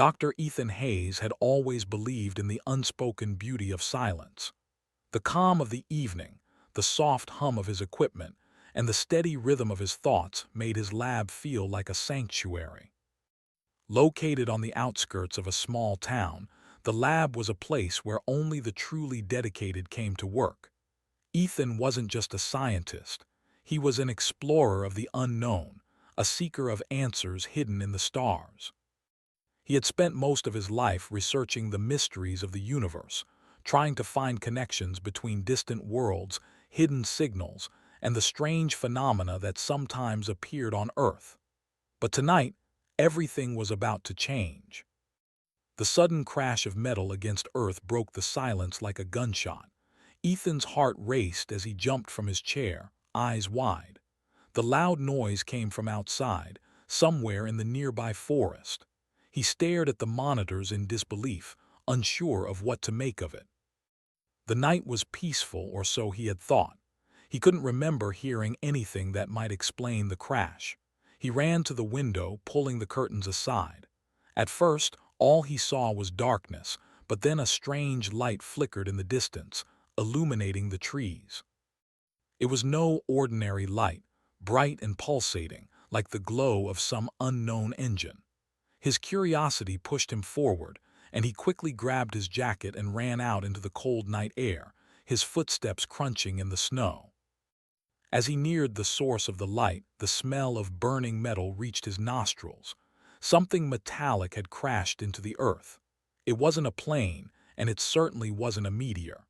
Dr. Ethan Hayes had always believed in the unspoken beauty of silence. The calm of the evening, the soft hum of his equipment, and the steady rhythm of his thoughts made his lab feel like a sanctuary. Located on the outskirts of a small town, the lab was a place where only the truly dedicated came to work. Ethan wasn't just a scientist. He was an explorer of the unknown, a seeker of answers hidden in the stars. He had spent most of his life researching the mysteries of the universe, trying to find connections between distant worlds, hidden signals, and the strange phenomena that sometimes appeared on Earth. But tonight, everything was about to change. The sudden crash of metal against Earth broke the silence like a gunshot. Ethan's heart raced as he jumped from his chair, eyes wide. The loud noise came from outside, somewhere in the nearby forest. He stared at the monitors in disbelief, unsure of what to make of it. The night was peaceful, or so he had thought. He couldn't remember hearing anything that might explain the crash. He ran to the window, pulling the curtains aside. At first, all he saw was darkness, but then a strange light flickered in the distance, illuminating the trees. It was no ordinary light, bright and pulsating, like the glow of some unknown engine. His curiosity pushed him forward, and he quickly grabbed his jacket and ran out into the cold night air, his footsteps crunching in the snow. As he neared the source of the light, the smell of burning metal reached his nostrils. Something metallic had crashed into the earth. It wasn't a plane, and it certainly wasn't a meteor.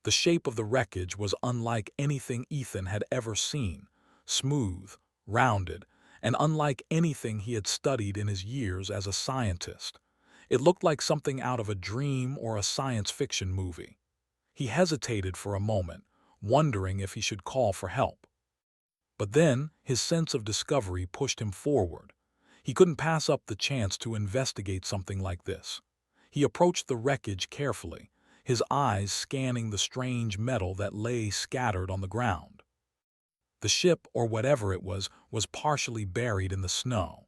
The shape of the wreckage was unlike anything Ethan had ever seen, smooth, rounded, and unlike anything he had studied in his years as a scientist. It looked like something out of a dream or a science fiction movie. He hesitated for a moment, wondering if he should call for help. But then, his sense of discovery pushed him forward. He couldn't pass up the chance to investigate something like this. He approached the wreckage carefully, his eyes scanning the strange metal that lay scattered on the ground. The ship, or whatever it was partially buried in the snow.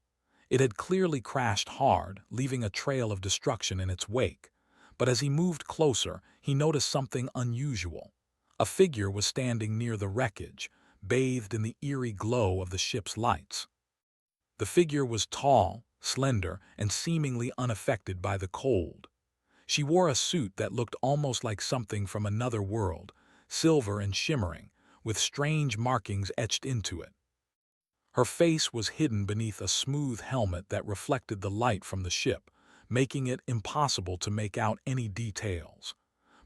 It had clearly crashed hard, leaving a trail of destruction in its wake. But as he moved closer, he noticed something unusual. A figure was standing near the wreckage, bathed in the eerie glow of the ship's lights. The figure was tall, slender, and seemingly unaffected by the cold. She wore a suit that looked almost like something from another world, silver and shimmering, with strange markings etched into it. Her face was hidden beneath a smooth helmet that reflected the light from the ship, making it impossible to make out any details.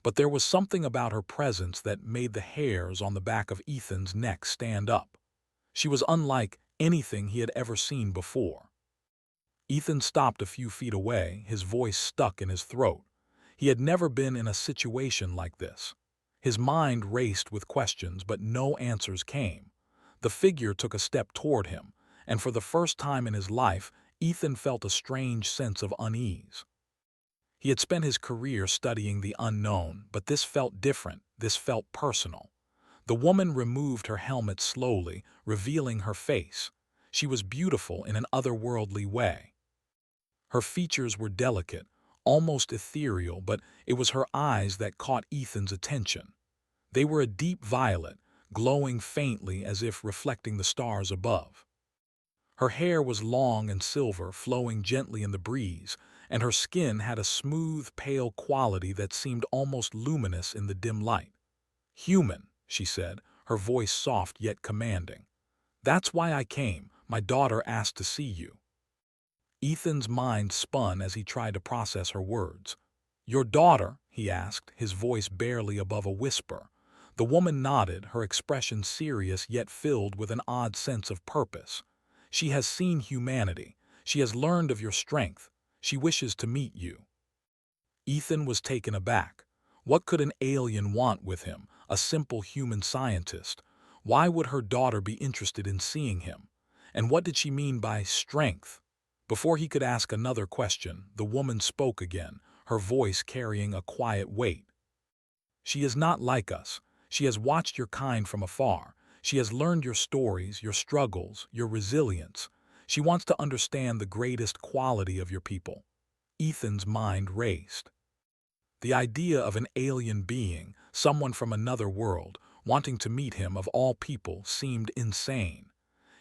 But there was something about her presence that made the hairs on the back of Ethan's neck stand up. She was unlike anything he had ever seen before. Ethan stopped a few feet away, his voice stuck in his throat. He had never been in a situation like this. His mind raced with questions, but no answers came. The figure took a step toward him, and for the first time in his life, Ethan felt a strange sense of unease. He had spent his career studying the unknown, but this felt different, this felt personal. The woman removed her helmet slowly, revealing her face. She was beautiful in an otherworldly way. Her features were delicate, almost ethereal, but it was her eyes that caught Ethan's attention. They were a deep violet, glowing faintly as if reflecting the stars above. Her hair was long and silver, flowing gently in the breeze, and her skin had a smooth, pale quality that seemed almost luminous in the dim light. "Human," she said, her voice soft yet commanding. "That's why I came. My daughter asked to see you." Ethan's mind spun as he tried to process her words. "Your daughter?" he asked, his voice barely above a whisper. The woman nodded, her expression serious yet filled with an odd sense of purpose. "She has seen humanity. She has learned of your strength. She wishes to meet you." Ethan was taken aback. What could an alien want with him, a simple human scientist? Why would her daughter be interested in seeing him? And what did she mean by strength? Before he could ask another question, the woman spoke again, her voice carrying a quiet weight. "She is not like us. She has watched your kind from afar. She has learned your stories, your struggles, your resilience. She wants to understand the greatest quality of your people. Ethan's mind raced. The idea of an alien being, someone from another world, wanting to meet him of all people seemed insane.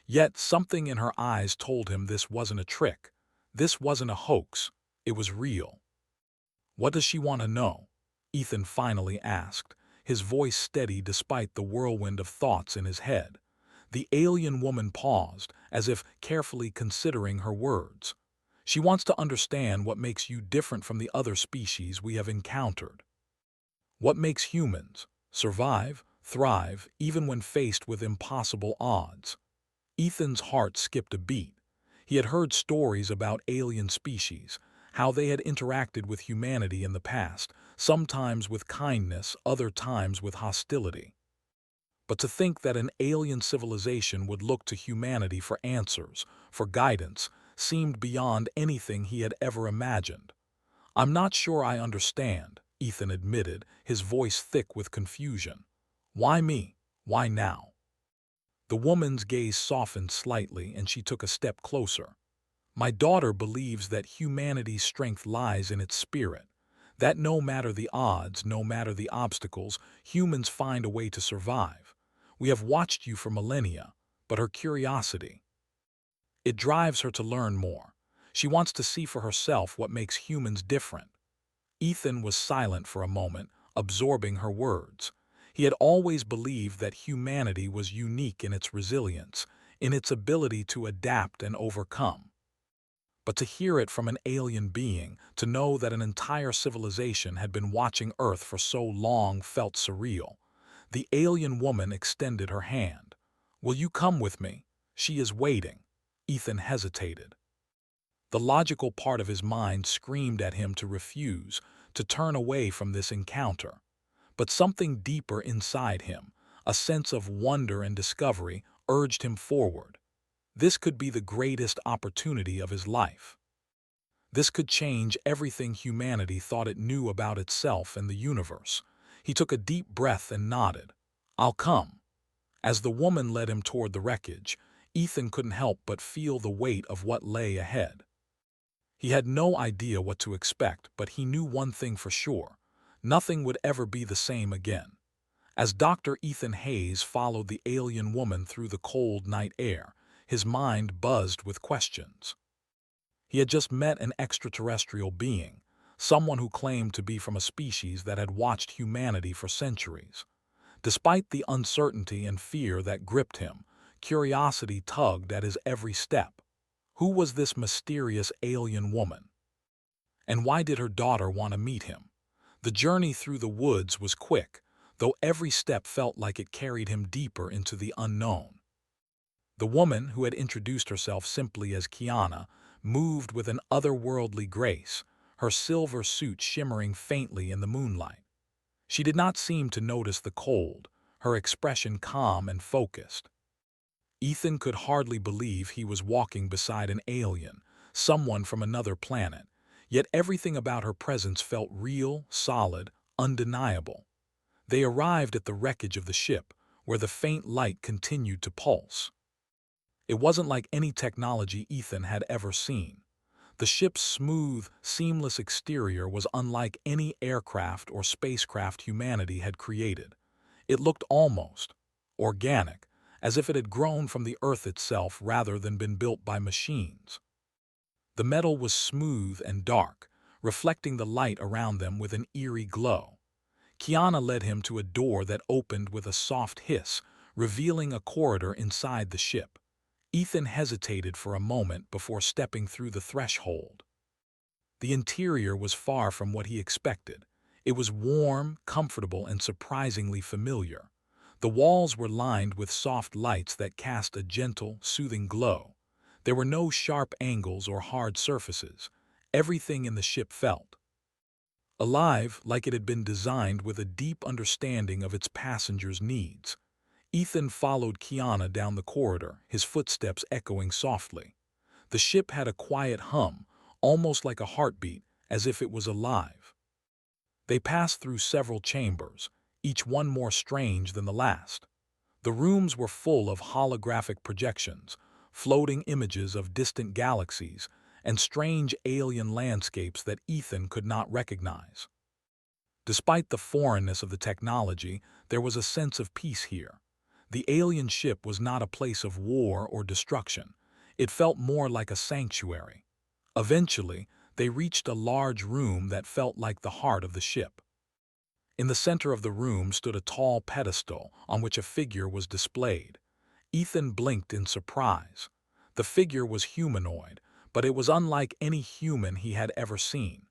Yet something in her eyes told him this wasn't a trick. This wasn't a hoax. It was real. "What does she want to know?" Ethan finally asked, his voice steady despite the whirlwind of thoughts in his head. The alien woman paused, as if carefully considering her words. "She wants to understand what makes you different from the other species we have encountered. What makes humans survive, thrive, even when faced with impossible odds." Ethan's heart skipped a beat. He had heard stories about alien species, how they had interacted with humanity in the past, sometimes with kindness, other times with hostility. But to think that an alien civilization would look to humanity for answers, for guidance, seemed beyond anything he had ever imagined. "I'm not sure I understand," Ethan admitted, his voice thick with confusion. "Why me? Why now?" The woman's gaze softened slightly, and she took a step closer. "My daughter believes that humanity's strength lies in its spirit, that no matter the odds, no matter the obstacles, humans find a way to survive. We have watched you for millennia, but her curiosity, it drives her to learn more. She wants to see for herself what makes humans different." Ethan was silent for a moment, absorbing her words. He had always believed that humanity was unique in its resilience, in its ability to adapt and overcome. But to hear it from an alien being, to know that an entire civilization had been watching Earth for so long, felt surreal. The alien woman extended her hand. "Will you come with me? She is waiting." Ethan hesitated. The logical part of his mind screamed at him to refuse, to turn away from this encounter. But something deeper inside him, a sense of wonder and discovery, urged him forward. This could be the greatest opportunity of his life. This could change everything humanity thought it knew about itself and the universe. He took a deep breath and nodded. "I'll come." As the woman led him toward the wreckage, Ethan couldn't help but feel the weight of what lay ahead. He had no idea what to expect, but he knew one thing for sure: nothing would ever be the same again. As Dr. Ethan Hayes followed the alien woman through the cold night air, his mind buzzed with questions. He had just met an extraterrestrial being, someone who claimed to be from a species that had watched humanity for centuries. Despite the uncertainty and fear that gripped him, curiosity tugged at his every step. Who was this mysterious alien woman? And why did her daughter want to meet him? The journey through the woods was quick, though every step felt like it carried him deeper into the unknown. The woman, who had introduced herself simply as Kiana, moved with an otherworldly grace, her silver suit shimmering faintly in the moonlight. She did not seem to notice the cold, her expression calm and focused. Ethan could hardly believe he was walking beside an alien, someone from another planet, yet everything about her presence felt real, solid, undeniable. They arrived at the wreckage of the ship, where the faint light continued to pulse. It wasn't like any technology Ethan had ever seen. The ship's smooth, seamless exterior was unlike any aircraft or spacecraft humanity had created. It looked almost organic, as if it had grown from the Earth itself rather than been built by machines. The metal was smooth and dark, reflecting the light around them with an eerie glow. Kiana led him to a door that opened with a soft hiss, revealing a corridor inside the ship. Ethan hesitated for a moment before stepping through the threshold. The interior was far from what he expected. It was warm, comfortable, and surprisingly familiar. The walls were lined with soft lights that cast a gentle, soothing glow. There were no sharp angles or hard surfaces. Everything in the ship felt alive, like it had been designed with a deep understanding of its passengers' needs. Ethan followed Kiana down the corridor, his footsteps echoing softly. The ship had a quiet hum, almost like a heartbeat, as if it was alive. They passed through several chambers, each one more strange than the last. The rooms were full of holographic projections, floating images of distant galaxies, and strange alien landscapes that Ethan could not recognize. Despite the foreignness of the technology, there was a sense of peace here. The alien ship was not a place of war or destruction. It felt more like a sanctuary. Eventually, they reached a large room that felt like the heart of the ship. In the center of the room stood a tall pedestal on which a figure was displayed. Ethan blinked in surprise. The figure was humanoid, but it was unlike any human he had ever seen.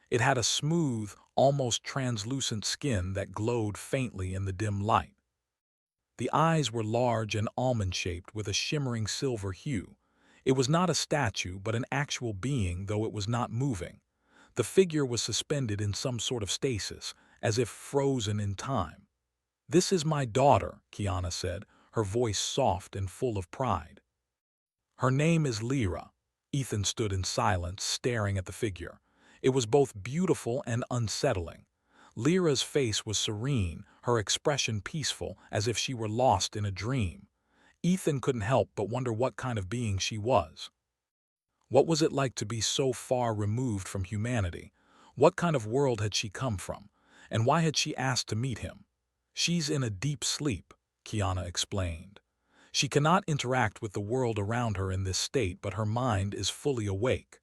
It had a smooth, almost translucent skin that glowed faintly in the dim light. The eyes were large and almond-shaped with a shimmering silver hue. It was not a statue, but an actual being, though it was not moving. The figure was suspended in some sort of stasis, as if frozen in time. "This is my daughter," Kiana said, her voice soft and full of pride. "Her name is Lyra." Ethan stood in silence, staring at the figure. It was both beautiful and unsettling. Lyra's face was serene, her expression peaceful, as if she were lost in a dream. Ethan couldn't help but wonder what kind of being she was. What was it like to be so far removed from humanity? What kind of world had she come from? And why had she asked to meet him? "She's in a deep sleep," Kiana explained. "She cannot interact with the world around her in this state, but her mind is fully awake.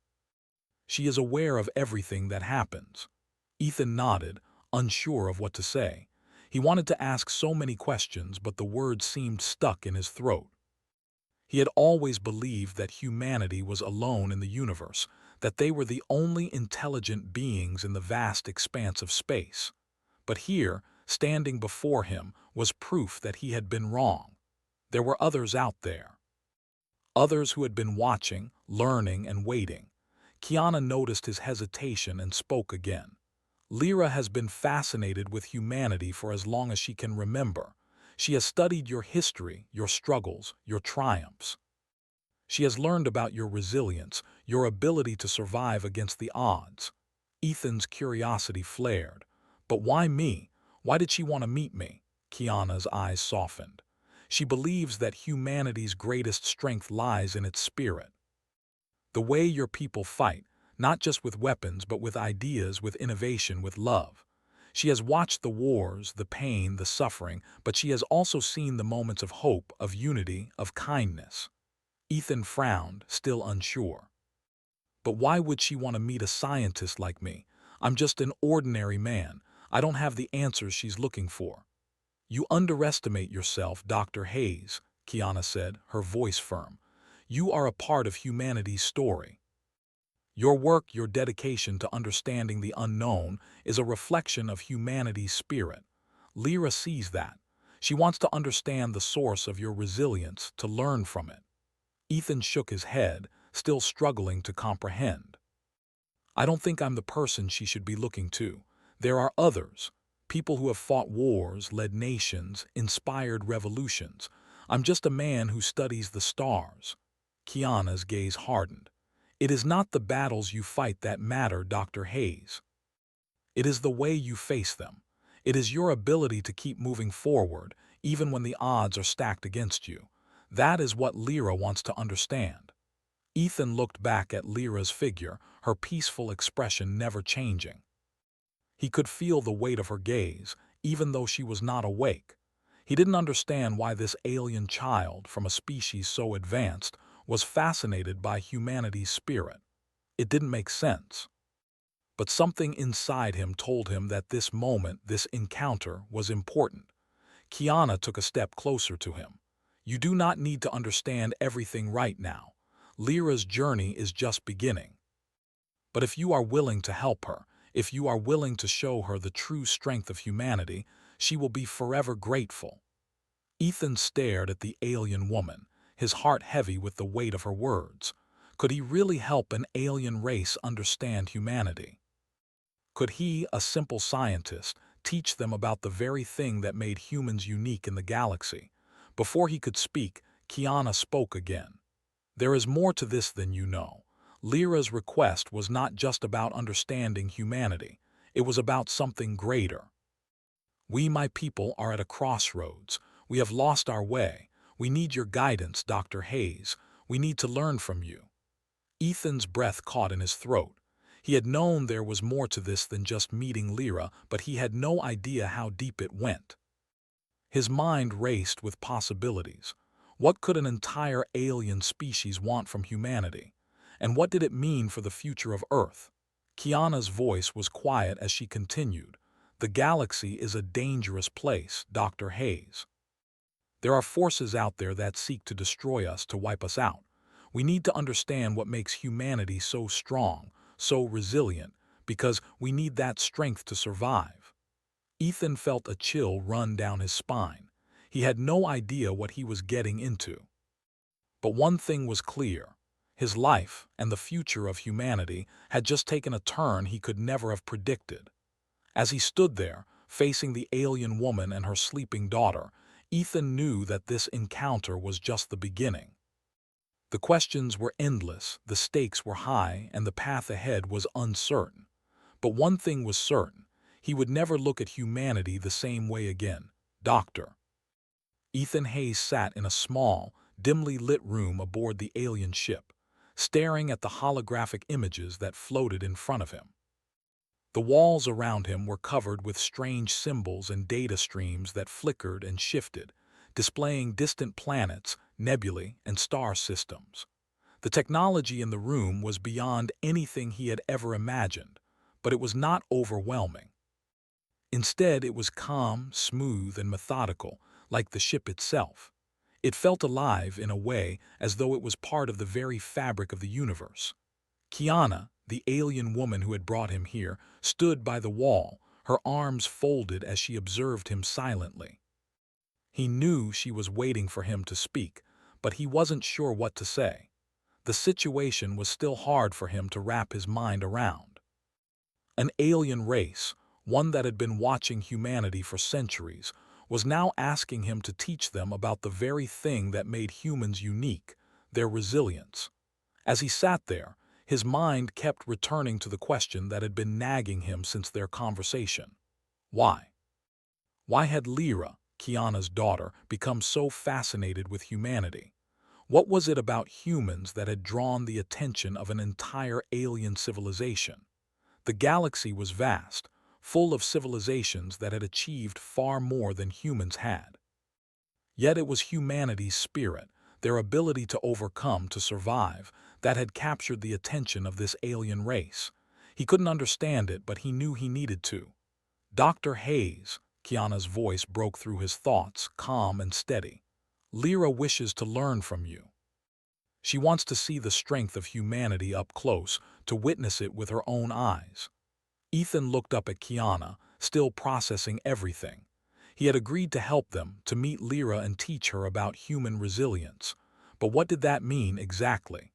She is aware of everything that happens." Ethan nodded, unsure of what to say. He wanted to ask so many questions, but the words seemed stuck in his throat. He had always believed that humanity was alone in the universe, that they were the only intelligent beings in the vast expanse of space. But here, standing before him, was proof that he had been wrong. There were others out there. Others who had been watching, learning, and waiting. Kiana noticed his hesitation and spoke again. "Lyra has been fascinated with humanity for as long as she can remember. She has studied your history, your struggles, your triumphs. She has learned about your resilience, your ability to survive against the odds." Ethan's curiosity flared. "But why me? Why did she want to meet me?" Kiana's eyes softened. "She believes that humanity's greatest strength lies in its spirit. The way your people fight, not just with weapons, but with ideas, with innovation, with love. She has watched the wars, the pain, the suffering, but she has also seen the moments of hope, of unity, of kindness." Ethan frowned, still unsure. "But why would she want to meet a scientist like me? I'm just an ordinary man. I don't have the answers she's looking for." "You underestimate yourself, Dr. Hayes," Kiana said, her voice firm. "You are a part of humanity's story. Your work, your dedication to understanding the unknown, is a reflection of humanity's spirit. Lyra sees that. She wants to understand the source of your resilience, to learn from it." Ethan shook his head, still struggling to comprehend. "I don't think I'm the person she should be looking to. There are others. People who have fought wars, led nations, inspired revolutions. I'm just a man who studies the stars." Kiana's gaze hardened. "It is not the battles you fight that matter, Dr. Hayes. It is the way you face them. It is your ability to keep moving forward, even when the odds are stacked against you. That is what Lyra wants to understand." Ethan looked back at Lyra's figure, her peaceful expression never changing. He could feel the weight of her gaze, even though she was not awake. He didn't understand why this alien child, from a species so advanced, was fascinated by humanity's spirit. It didn't make sense. But something inside him told him that this moment, this encounter, was important. Kiana took a step closer to him. "You do not need to understand everything right now. Lyra's journey is just beginning. But if you are willing to help her, if you are willing to show her the true strength of humanity, she will be forever grateful." Ethan stared at the alien woman, his heart heavy with the weight of her words. Could he really help an alien race understand humanity? Could he, a simple scientist, teach them about the very thing that made humans unique in the galaxy? Before he could speak, Kiana spoke again. "There is more to this than you know. Lyra's request was not just about understanding humanity. It was about something greater. We, my people, are at a crossroads. We have lost our way. We need your guidance, Dr. Hayes. We need to learn from you." Ethan's breath caught in his throat. He had known there was more to this than just meeting Lyra, but he had no idea how deep it went. His mind raced with possibilities. What could an entire alien species want from humanity? And what did it mean for the future of Earth? Kiana's voice was quiet as she continued. The galaxy is a dangerous place, Dr. Hayes. There are forces out there that seek to destroy us, to wipe us out. We need to understand what makes humanity so strong, so resilient, because we need that strength to survive. Ethan felt a chill run down his spine. He had no idea what he was getting into. But one thing was clear. His life and the future of humanity had just taken a turn he could never have predicted. As he stood there, facing the alien woman and her sleeping daughter, Ethan knew that this encounter was just the beginning. The questions were endless, the stakes were high, and the path ahead was uncertain. But one thing was certain. He would never look at humanity the same way again. Doctor. Ethan Hayes sat in a small, dimly lit room aboard the alien ship, staring at the holographic images that floated in front of him. The walls around him were covered with strange symbols and data streams that flickered and shifted, displaying distant planets, nebulae, and star systems. The technology in the room was beyond anything he had ever imagined, but it was not overwhelming. Instead, it was calm, smooth, and methodical, like the ship itself. It felt alive in a way, as though it was part of the very fabric of the universe. Kiana, the alien woman who had brought him here, stood by the wall, her arms folded as she observed him silently. He knew she was waiting for him to speak, but he wasn't sure what to say. The situation was still hard for him to wrap his mind around. An alien race, one that had been watching humanity for centuries, was now asking him to teach them about the very thing that made humans unique, their resilience. As he sat there, his mind kept returning to the question that had been nagging him since their conversation. Why? Why had Lyra, Kiana's daughter, become so fascinated with humanity? What was it about humans that had drawn the attention of an entire alien civilization? The galaxy was vast, full of civilizations that had achieved far more than humans had. Yet it was humanity's spirit, their ability to overcome, to survive, that had captured the attention of this alien race. He couldn't understand it, but he knew he needed to. Dr. Hayes, Kiana's voice broke through his thoughts, calm and steady. Lyra wishes to learn from you. She wants to see the strength of humanity up close, to witness it with her own eyes. Ethan looked up at Kiana, still processing everything. He had agreed to help them, to meet Lyra and teach her about human resilience. But what did that mean exactly?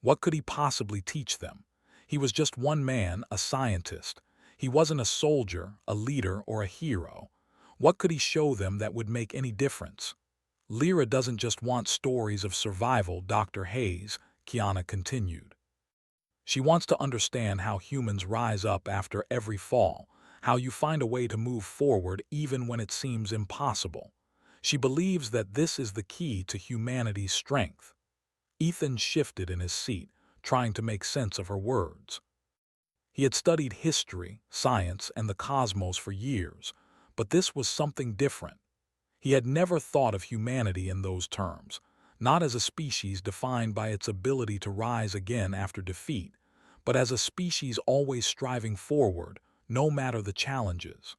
What could he possibly teach them? He was just one man, a scientist. He wasn't a soldier, a leader, or a hero. What could he show them that would make any difference? Lyra doesn't just want stories of survival, Dr. Hayes, Kiana continued. She wants to understand how humans rise up after every fall, how you find a way to move forward even when it seems impossible. She believes that this is the key to humanity's strength. Ethan shifted in his seat, trying to make sense of her words. He had studied history, science, and the cosmos for years, but this was something different. He had never thought of humanity in those terms, not as a species defined by its ability to rise again after defeat, but as a species always striving forward, no matter the challenges.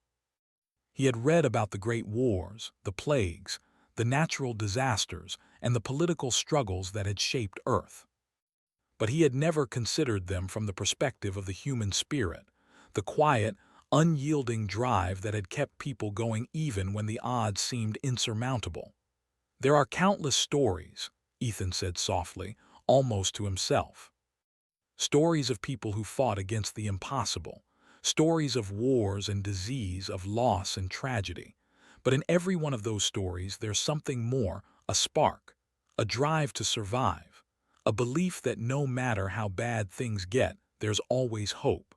He had read about the great wars, the plagues, the natural disasters, and the political struggles that had shaped Earth. But he had never considered them from the perspective of the human spirit, the quiet, unyielding drive that had kept people going even when the odds seemed insurmountable. There are countless stories, Ethan said softly, almost to himself. Stories of people who fought against the impossible, stories of wars and disease, of loss and tragedy. But in every one of those stories there's something more, a spark, a drive to survive, a belief that no matter how bad things get, there's always hope.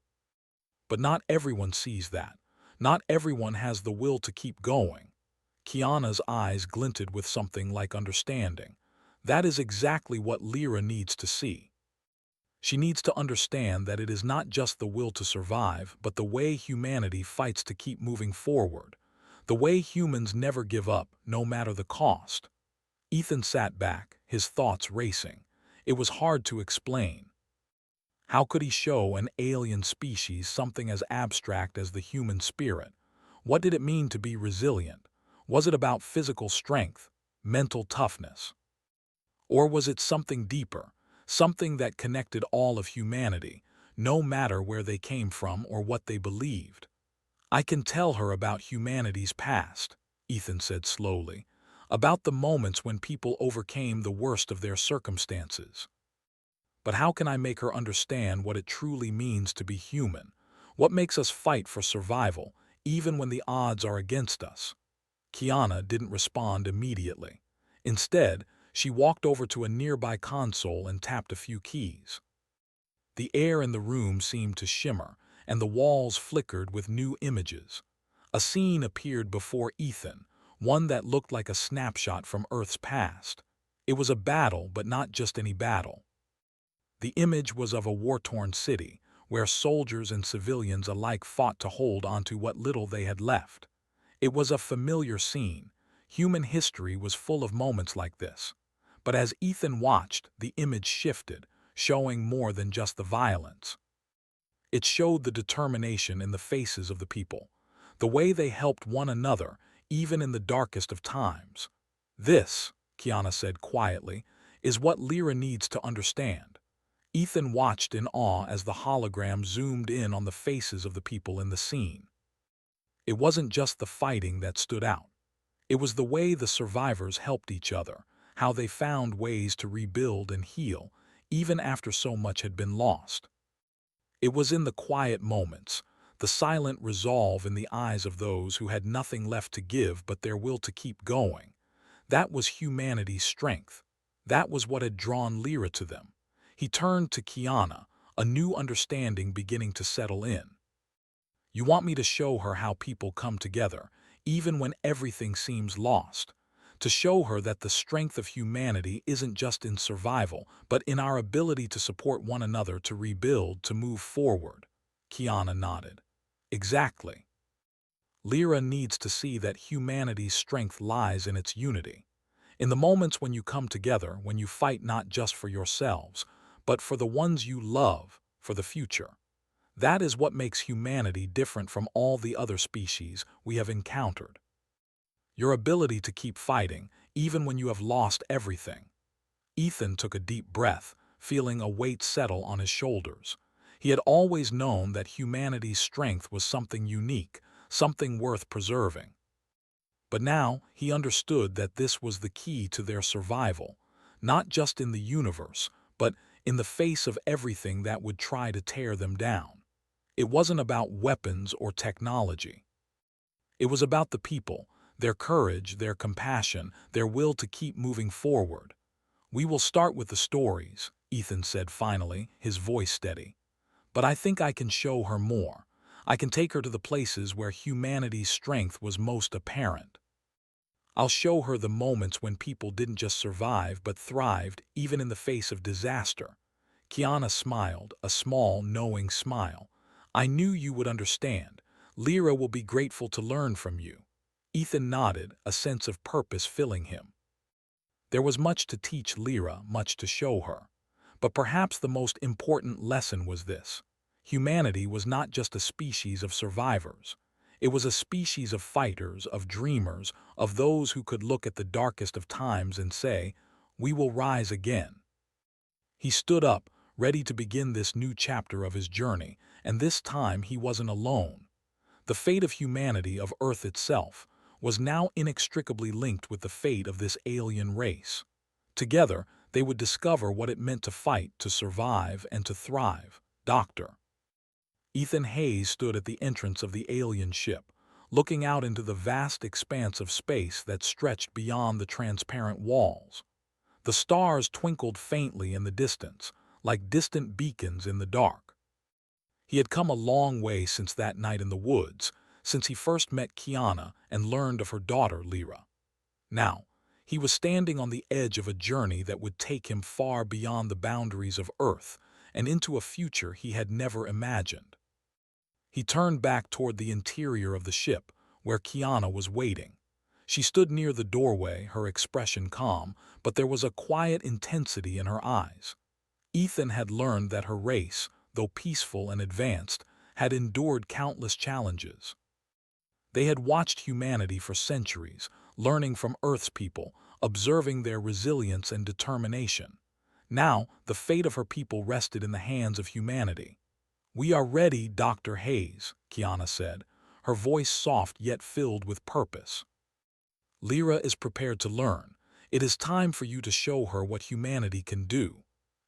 But not everyone sees that. Not everyone has the will to keep going. Kiana's eyes glinted with something like understanding. That is exactly what Lyra needs to see. She needs to understand that it is not just the will to survive, but the way humanity fights to keep moving forward. The way humans never give up, no matter the cost. Ethan sat back, his thoughts racing. It was hard to explain. How could he show an alien species something as abstract as the human spirit? What did it mean to be resilient? Was it about physical strength, mental toughness? Or was it something deeper, something that connected all of humanity, no matter where they came from or what they believed? I can tell her about humanity's past, Ethan said slowly, about the moments when people overcame the worst of their circumstances. But how can I make her understand what it truly means to be human? What makes us fight for survival, even when the odds are against us? Kiana didn't respond immediately. Instead, she walked over to a nearby console and tapped a few keys. The air in the room seemed to shimmer, and the walls flickered with new images. A scene appeared before Ethan, one that looked like a snapshot from Earth's past. It was a battle, but not just any battle. The image was of a war-torn city, where soldiers and civilians alike fought to hold onto what little they had left. It was a familiar scene. Human history was full of moments like this. But as Ethan watched, the image shifted, showing more than just the violence. It showed the determination in the faces of the people, the way they helped one another, even in the darkest of times. This, Kiana said quietly, is what Lyra needs to understand. Ethan watched in awe as the hologram zoomed in on the faces of the people in the scene. It wasn't just the fighting that stood out. It was the way the survivors helped each other, how they found ways to rebuild and heal, even after so much had been lost. It was in the quiet moments, the silent resolve in the eyes of those who had nothing left to give but their will to keep going. That was humanity's strength. That was what had drawn Lyra to them. He turned to Kiana, a new understanding beginning to settle in. You want me to show her how people come together, even when everything seems lost. To show her that the strength of humanity isn't just in survival, but in our ability to support one another, to rebuild, to move forward. Kiana nodded. Exactly. Lyra needs to see that humanity's strength lies in its unity. In the moments when you come together, when you fight not just for yourselves, but for the ones you love, for the future. That is what makes humanity different from all the other species we have encountered. Your ability to keep fighting, even when you have lost everything. Ethan took a deep breath, feeling a weight settle on his shoulders. He had always known that humanity's strength was something unique, something worth preserving. But now he understood that this was the key to their survival, not just in the universe, but in the face of everything that would try to tear them down. It wasn't about weapons or technology. It was about the people, their courage, their compassion, their will to keep moving forward. We will start with the stories, Ethan said finally, his voice steady. But I think I can show her more. I can take her to the places where humanity's strength was most apparent. I'll show her the moments when people didn't just survive but thrived, even in the face of disaster. Kiana smiled, a small, knowing smile. I knew you would understand. Lyra will be grateful to learn from you. Ethan nodded, a sense of purpose filling him. There was much to teach Lyra, much to show her. But perhaps the most important lesson was this. Humanity was not just a species of survivors. It was a species of fighters, of dreamers, of those who could look at the darkest of times and say, "We will rise again." He stood up, ready to begin this new chapter of his journey, and this time he wasn't alone. The fate of humanity, of Earth itself, was now inextricably linked with the fate of this alien race. Together, they would discover what it meant to fight, to survive, and to thrive. Doctor. Ethan Hayes stood at the entrance of the alien ship, looking out into the vast expanse of space that stretched beyond the transparent walls. The stars twinkled faintly in the distance, like distant beacons in the dark. He had come a long way since that night in the woods, since he first met Kiana and learned of her daughter, Lyra. Now, he was standing on the edge of a journey that would take him far beyond the boundaries of Earth, and into a future he had never imagined. He turned back toward the interior of the ship, where Kiana was waiting. She stood near the doorway, her expression calm, but there was a quiet intensity in her eyes. Ethan had learned that her race, though peaceful and advanced, had endured countless challenges. They had watched humanity for centuries, learning from Earth's people, observing their resilience and determination. Now, the fate of her people rested in the hands of humanity. "We are ready, Dr. Hayes," Kiana said, her voice soft yet filled with purpose. "Lyra is prepared to learn. It is time for you to show her what humanity can do."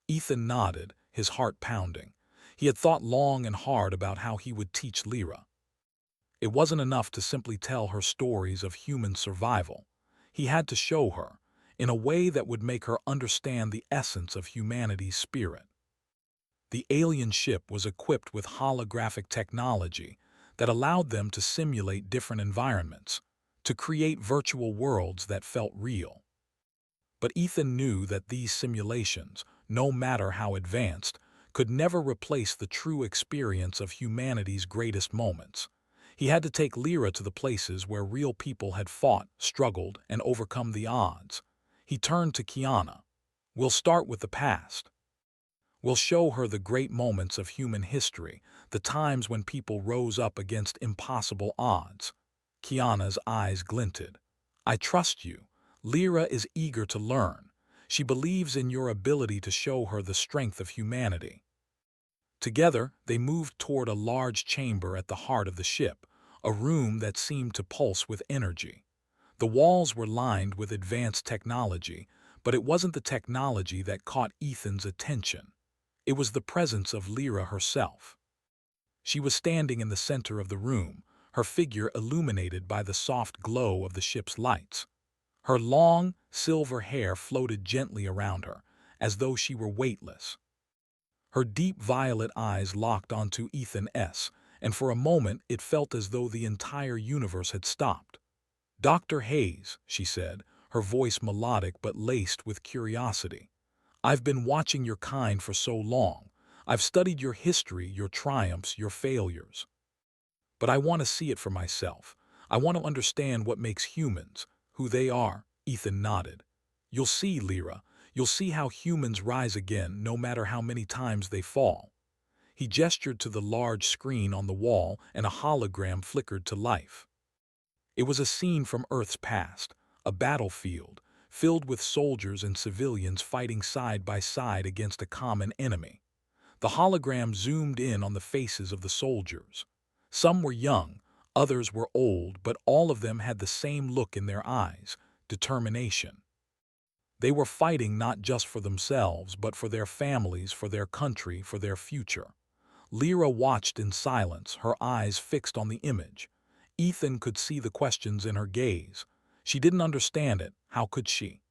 Ethan nodded, his heart pounding. He had thought long and hard about how he would teach Lyra. It wasn't enough to simply tell her stories of human survival. He had to show her, in a way that would make her understand the essence of humanity's spirit. The alien ship was equipped with holographic technology that allowed them to simulate different environments, to create virtual worlds that felt real. But Ethan knew that these simulations, no matter how advanced, could never replace the true experience of humanity's greatest moments. He had to take Lyra to the places where real people had fought, struggled, and overcome the odds. He turned to Kiana. "We'll start with the past. We'll show her the great moments of human history, the times when people rose up against impossible odds." Kiana's eyes glinted. "I trust you. Lyra is eager to learn. She believes in your ability to show her the strength of humanity." Together, they moved toward a large chamber at the heart of the ship, a room that seemed to pulse with energy. The walls were lined with advanced technology, but it wasn't the technology that caught Ethan's attention. It was the presence of Lyra herself. She was standing in the center of the room, her figure illuminated by the soft glow of the ship's lights. Her long, silver hair floated gently around her, as though she were weightless. Her deep violet eyes locked onto Ethan's, and for a moment it felt as though the entire universe had stopped. "Dr. Hayes," she said, her voice melodic but laced with curiosity. "I've been watching your kind for so long. I've studied your history, your triumphs, your failures. But I want to see it for myself. I want to understand what makes humans, who they are." Ethan nodded. "You'll see, Lyra. You'll see how humans rise again, no matter how many times they fall." He gestured to the large screen on the wall, and a hologram flickered to life. It was a scene from Earth's past, a battlefield, filled with soldiers and civilians fighting side by side against a common enemy. The hologram zoomed in on the faces of the soldiers. Some were young, others were old, but all of them had the same look in their eyes: determination. They were fighting not just for themselves, but for their families, for their country, for their future. Lyra watched in silence, her eyes fixed on the image. Ethan could see the questions in her gaze. She didn't understand it. How could she?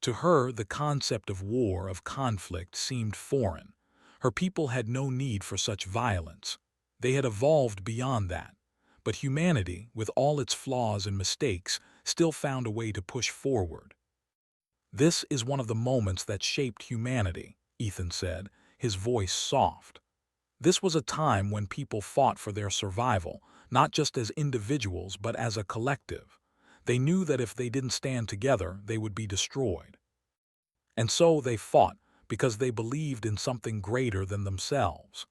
To her, the concept of war, of conflict, seemed foreign. Her people had no need for such violence. They had evolved beyond that. But humanity, with all its flaws and mistakes, still found a way to push forward. "This is one of the moments that shaped humanity," Ethan said, his voice soft. "This was a time when people fought for their survival, not just as individuals but as a collective. They knew that if they didn't stand together, they would be destroyed. And so they fought, because they believed in something greater than themselves."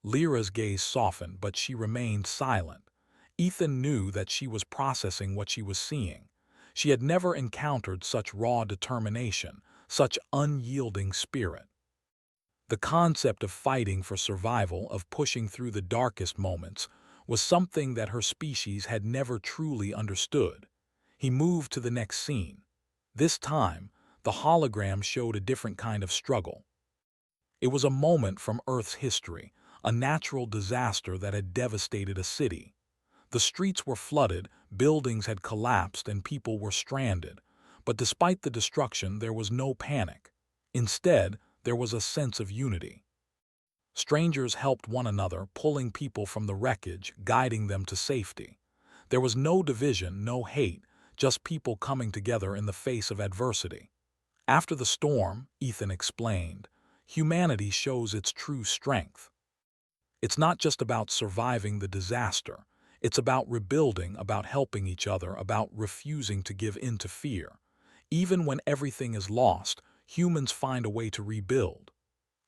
Lyra's gaze softened, but she remained silent. Ethan knew that she was processing what she was seeing. She had never encountered such raw determination, such unyielding spirit. The concept of fighting for survival, of pushing through the darkest moments, was something that her species had never truly understood. He moved to the next scene. This time, the hologram showed a different kind of struggle. It was a moment from Earth's history, a natural disaster that had devastated a city. The streets were flooded, buildings had collapsed, and people were stranded. But despite the destruction, there was no panic. Instead, there was a sense of unity. Strangers helped one another, pulling people from the wreckage, guiding them to safety. There was no division, no hate, just people coming together in the face of adversity. After the storm, Ethan explained, humanity shows its true strength. It's not just about surviving the disaster. It's about rebuilding, about helping each other, about refusing to give in to fear. Even when everything is lost, humans find a way to rebuild.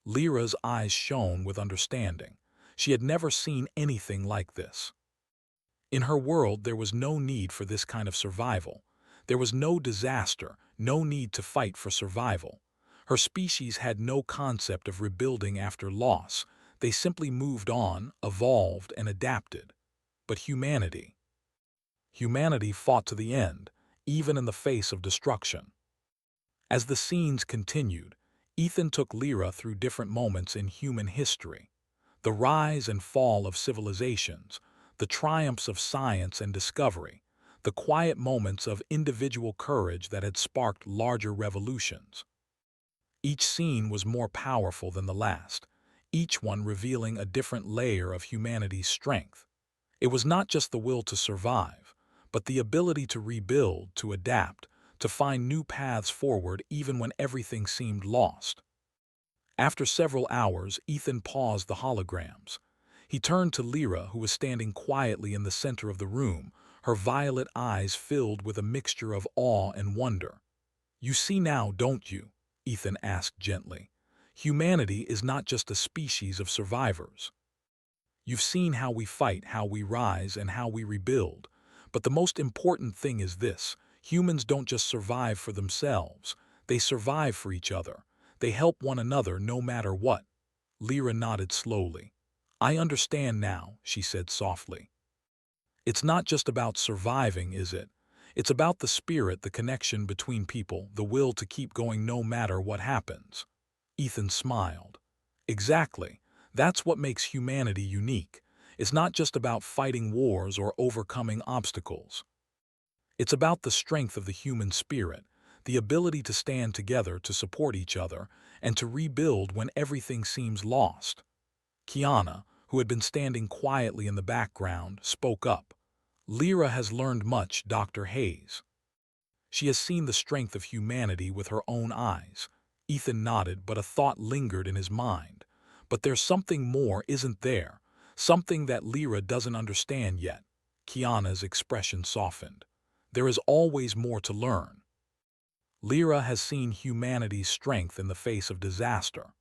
Lyra's eyes shone with understanding. She had never seen anything like this. In her world, there was no need for this kind of survival. There was no disaster, no need to fight for survival. Her species had no concept of rebuilding after loss. They simply moved on, evolved, and adapted. But humanity fought to the end, even in the face of destruction. As the scenes continued, Ethan took Lyra through different moments in human history. The rise and fall of civilizations, the triumphs of science and discovery, the quiet moments of individual courage that had sparked larger revolutions. Each scene was more powerful than the last, each one revealing a different layer of humanity's strength. It was not just the will to survive, but the ability to rebuild, to adapt, to find new paths forward even when everything seemed lost. After several hours, Ethan paused the holograms. He turned to Lyra, who was standing quietly in the center of the room, her violet eyes filled with a mixture of awe and wonder. "You see now, don't you?" Ethan asked gently. "Humanity is not just a species of survivors. You've seen how we fight, how we rise, and how we rebuild. But the most important thing is this: humans don't just survive for themselves, they survive for each other. They help one another no matter what." Lyra nodded slowly. "I understand now," she said softly. "It's not just about surviving, is it? It's about the spirit, the connection between people, the will to keep going no matter what happens." Ethan smiled. "Exactly. That's what makes humanity unique. It's not just about fighting wars or overcoming obstacles. It's about the strength of the human spirit, the ability to stand together, to support each other, and to rebuild when everything seems lost." Kiana, who had been standing quietly in the background, spoke up. "Lyra has learned much, Dr. Hayes. She has seen the strength of humanity with her own eyes." Ethan nodded, but a thought lingered in his mind. "But there's something more, isn't there? Something that Lyra doesn't understand yet." Kiana's expression softened. "There is always more to learn. Lyra has seen humanity's strength in the face of disaster,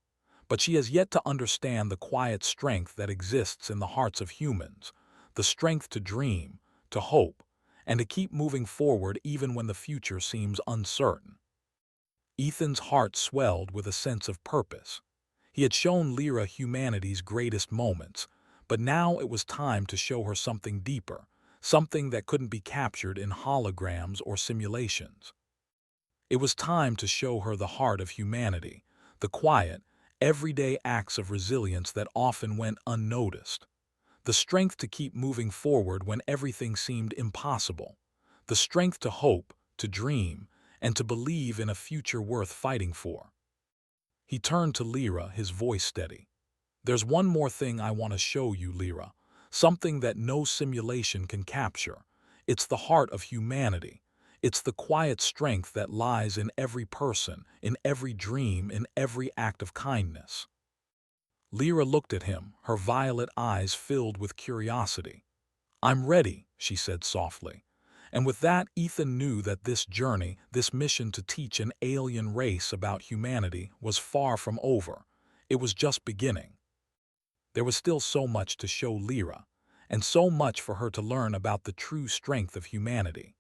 but she has yet to understand the quiet strength that exists in the hearts of humans, the strength to dream, to hope, and to keep moving forward even when the future seems uncertain." Ethan's heart swelled with a sense of purpose. He had shown Lyra humanity's greatest moments, but now it was time to show her something deeper, something that couldn't be captured in holograms or simulations. It was time to show her the heart of humanity, the quiet, everyday acts of resilience that often went unnoticed, the strength to keep moving forward when everything seemed impossible, the strength to hope, to dream, and to believe in a future worth fighting for. He turned to Lyra, his voice steady. "There's one more thing I want to show you, Lyra, something that no simulation can capture. It's the heart of humanity. It's the quiet strength that lies in every person, in every dream, in every act of kindness." Lyra looked at him, her violet eyes filled with curiosity. "I'm ready," she said softly. And with that, Ethan knew that this journey, this mission to teach an alien race about humanity, was far from over. It was just beginning. There was still so much to show Lyra, and so much for her to learn about the true strength of humanity.